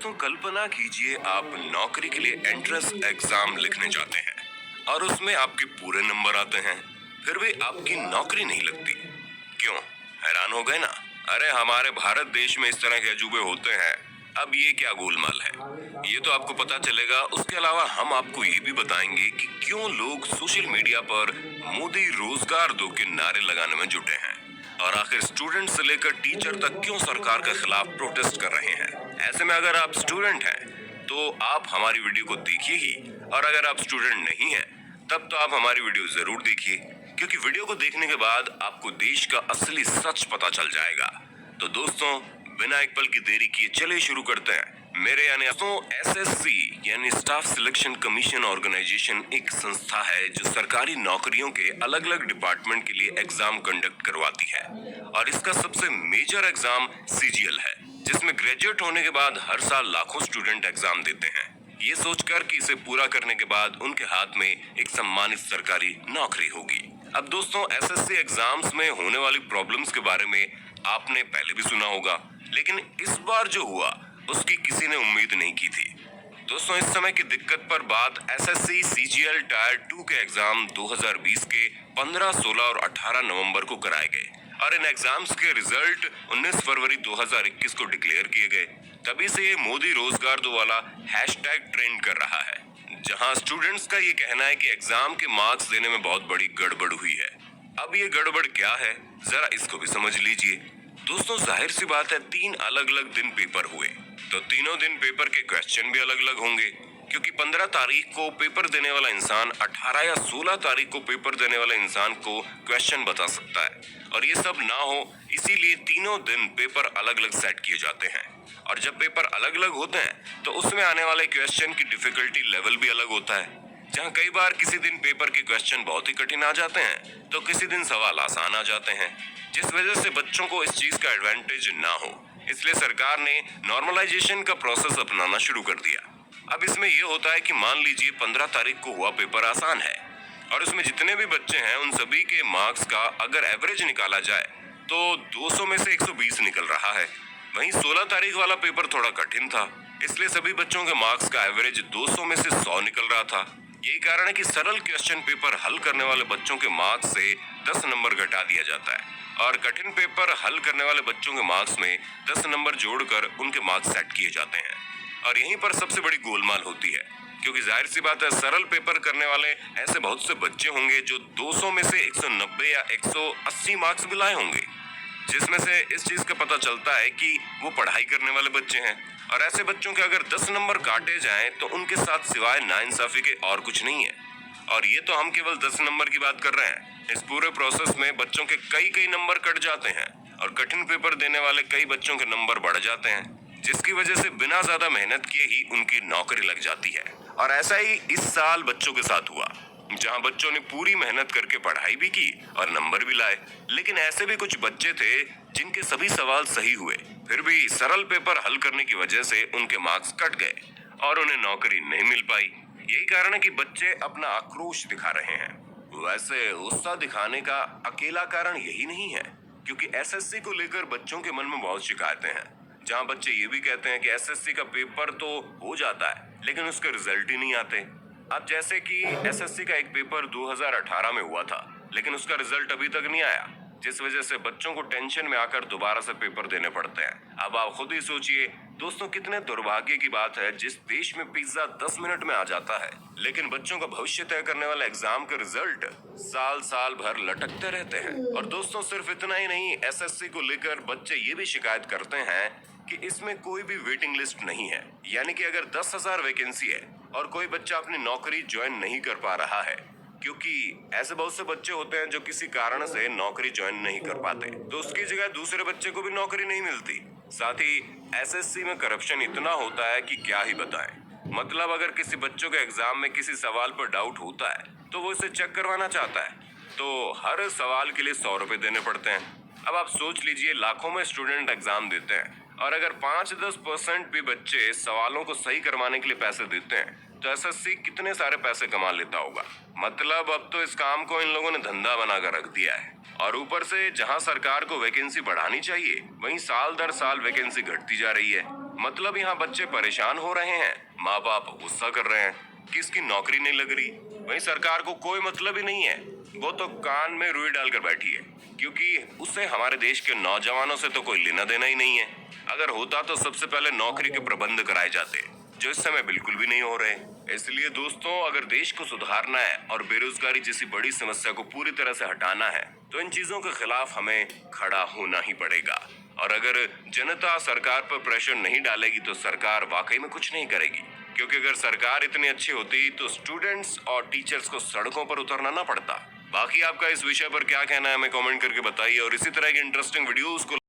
दोस्तों कल्पना कीजिए आप नौकरी के लिए एंट्रेंस एग्जाम लिखने जाते हैं और उसमें आपके पूरे नंबर आते हैं, फिर भी आपकी नौकरी नहीं लगती। क्यों? हैरान हो गए ना? अरे हमारे भारत देश में इस तरह के अजूबे होते हैं। अब ये क्या गोलमाल है, ये तो आपको पता चलेगा। उसके अलावा हम आपको ये भी बताएंगे कि क्यों लोग सोशल मीडिया पर मोदी रोजगार दो के नारे लगाने में जुटे हैं और आखिर स्टूडेंट से लेकर टीचर तक क्यों सरकार के खिलाफ प्रोटेस्ट कर रहे हैं। ऐसे में अगर आप स्टूडेंट हैं तो आप हमारी वीडियो को देखिए ही, और अगर आप स्टूडेंट नहीं हैं तब तो आप हमारी वीडियो जरूर देखिए, क्योंकि वीडियो को देखने के बाद आपको देश का असली सच पता चल जाएगा। तो दोस्तों बिना एक पल की देरी किए चलिए शुरू करते हैं। मेरे यानी एसएससी यानी स्टाफ सिलेक्शन कमीशन ऑर्गेनाइजेशन एक संस्था है जो सरकारी नौकरियों के अलग अलग डिपार्टमेंट के लिए एग्जाम कंडक्ट करवाती है, और इसका सबसे मेजर एग्जाम सीजीएल है, जिसमें ग्रेजुएट होने के बाद हर साल लाखों स्टूडेंट एग्जाम देते हैं, ये सोचकर कि इसे पूरा करने के बाद उनके हाथ में एक सम्मानित सरकारी नौकरी होगी। अब दोस्तों एसएससी एग्जाम्स में होने वाली प्रॉब्लम्स के बारे में आपने पहले भी सुना होगा, लेकिन इस बार जो हुआ उसकी किसी ने उम्मीद नहीं की थी। दोस्तों इस समय की दिक्कत पर बात एसएससी सीजीएल टायर 2 के एग्जाम 2020 के 15, 16 और 18 नवंबर को कराए गए, और इन एग्जाम्स के रिजल्ट 19 फरवरी 2021 को डिक्लेयर किए गए। तभी से ये मोदी रोजगार दो वाला हैशटैग ट्रेंड कर रहा है, जहां स्टूडेंट्स का ये कहना है कि एग्जाम के मार्क्स देने में बहुत बड़ी गड़बड़ हुई है। अब ये गड़बड़ क्या है, जरा इसको भी समझ लीजिए। दोस्तों जाहिर सी बात है 3 अलग अलग दिन पेपर हुए, तो तीनों दिन पेपर के क्वेश्चन भी अलग अलग होंगे, क्योंकि 15 तारीख को पेपर देने वाला इंसान 18 या 16 तारीख को पेपर देने वाले इंसान को क्वेश्चन बता सकता है, और ये सब ना हो इसीलिए तीनों दिन पेपर अलग अलग सेट किए जाते हैं। और जब पेपर अलग अलग होते हैं तो उसमें आने वाले क्वेश्चन की डिफिकल्टी लेवल भी अलग होता है, जहाँ कई बार किसी दिन पेपर के क्वेश्चन बहुत ही कठिन आ जाते हैं तो किसी दिन सवाल आसान आ जाते हैं, जिस वजह से बच्चों को इस चीज का एडवांटेज ना हो, इसलिए सरकार ने नॉर्मलाइजेशन का प्रोसेस अपनाना शुरू कर दिया। अब इसमें यह होता है कि मान लीजिए 15 तारीख को हुआ पेपर आसान है, और उसमें जितने भी बच्चे हैं उन सभी के मार्क्स का अगर एवरेज निकाला जाए तो 200 में से 120 निकल रहा है। वहीं 16 तारीख वाला पेपर थोड़ा कठिन था, इसलिए सभी बच्चों के मार्क्स का एवरेज 200 में से 100 निकल रहा था। यही कारण है कि सरल क्वेश्चन पेपर हल करने वाले बच्चों के मार्क्स से 10 नंबर घटा दिया जाता है, और कठिन पेपर हल करने वाले बच्चों के मार्क्स में 10 नंबर जोड़कर उनके मार्क्स सेट किए जाते हैं। और यहीं पर सबसे बड़ी गोलमाल होती है, क्योंकि जाहिर सी बात है सरल पेपर करने वाले ऐसे बहुत से बच्चे होंगे जो 200 में से 190 या 180 मार्क्स भी लाए होंगे, जिसमें से इस चीज का पता चलता है कि वो पढ़ाई करने वाले बच्चे हैं। और ऐसे बच्चों के अगर 10 नंबर काटे जाएं तो उनके साथ सिवाय नाइंसाफी के और कुछ नहीं है। और ये तो हम केवल 10 नंबर की बात कर रहे हैं, इस पूरे प्रोसेस में बच्चों के कई नंबर कट जाते हैं, और कठिन पेपर देने वाले कई बच्चों के नंबर बढ़ जाते हैं, जिसकी वजह से बिना ज्यादा मेहनत किए ही उनकी नौकरी लग जाती है। और ऐसा ही इस साल बच्चों के साथ हुआ, जहां बच्चों ने पूरी मेहनत करके पढ़ाई भी की और नंबर भी लाए, लेकिन ऐसे भी कुछ बच्चे थे जिनके सभी सवाल सही हुए, फिर भी सरल पेपर हल करने की वजह से उनके मार्क्स कट गए और उन्हें नौकरी नहीं मिल पाई। यही कारण है कि बच्चे अपना आक्रोश दिखा रहे हैं। वैसे गुस्सा दिखाने का अकेला कारण यही नहीं है, क्योंकि एसएससी को लेकर बच्चों के मन में बहुत शिकायतें हैं, जहां बच्चे ये भी कहते हैं कि एसएससी का पेपर तो हो जाता है लेकिन उसके रिजल्ट ही नहीं आते। अब जैसे कि एसएससी का एक पेपर 2018 में हुआ था, लेकिन उसका रिजल्ट अभी तक नहीं आया, जिस वजह से बच्चों को टेंशन में आकर दोबारा से पेपर देने पड़ते हैं। अब आप खुद ही सोचिए दोस्तों, कितने दुर्भाग्य की बात है जिस देश में पिज्जा 10 मिनट में आ जाता है, लेकिन बच्चों का भविष्य तय करने वाला एग्जाम के रिजल्ट साल भर लटकते रहते हैं। और दोस्तों सिर्फ इतना ही नहीं, एसएससी को लेकर बच्चे ये भी शिकायत करते हैं कि इसमें कोई भी वेटिंग लिस्ट नहीं है, यानी कि अगर 10,000 वैकेंसी है और कोई बच्चा अपनी नौकरी ज्वाइन नहीं कर पा रहा है, क्योंकि ऐसे बहुत से बच्चे होते हैं जो किसी कारण से नौकरी ज्वाइन नहीं कर पाते, तो उसकी जगह दूसरे बच्चे को भी नौकरी नहीं मिलती। साथ ही एसएससी में करप्शन इतना होता है कि क्या ही बताएं। मतलब अगर किसी बच्चों के एग्जाम में किसी सवाल पर डाउट होता है तो वो इसे चेक करवाना चाहता है, तो हर सवाल के लिए 100 रुपए देने पड़ते हैं। अब आप सोच लीजिए लाखों में स्टूडेंट एग्जाम देते हैं, और अगर 5-10% भी बच्चे सवालों को सही करवाने के लिए पैसे देते हैं तो एसएससी कितने सारे पैसे कमा लेता होगा। मतलब अब तो इस काम को इन लोगों ने धंधा बनाकर रख दिया है। और ऊपर से जहां सरकार को वैकेंसी बढ़ानी चाहिए, वहीं साल दर साल वैकेंसी घटती जा रही है। मतलब यहाँ बच्चे परेशान हो रहे हैं, माँ बाप गुस्सा कर रहे हैं कि इसकी नौकरी नहीं लग रही। वहीं सरकार को कोई मतलब ही नहीं है, वो तो कान में रुई डालकर बैठी है, क्योंकि उससे हमारे देश के नौजवानों से तो कोई लेना देना ही नहीं है। अगर होता तो सबसे पहले नौकरी के प्रबंध कराए जाते, जो इस समय बिल्कुल भी नहीं हो रहे। इसलिए दोस्तों, अगर देश को सुधारना है और बेरोजगारी जैसी बड़ी समस्या को पूरी तरह से हटाना है, तो इन चीजों के खिलाफ हमें खड़ा होना ही पड़ेगा। और अगर जनता सरकार पर प्रेशर नहीं डालेगी तो सरकार वाकई में कुछ नहीं करेगी, क्योंकि अगर सरकार इतनी अच्छी होती तो स्टूडेंट्स और टीचर्स को सड़कों पर उतरना ना पड़ता। बाकी आपका इस विषय पर क्या कहना है हमें कमेंट करके बताइए, और इसी तरह की इंटरेस्टिंग वीडियोस को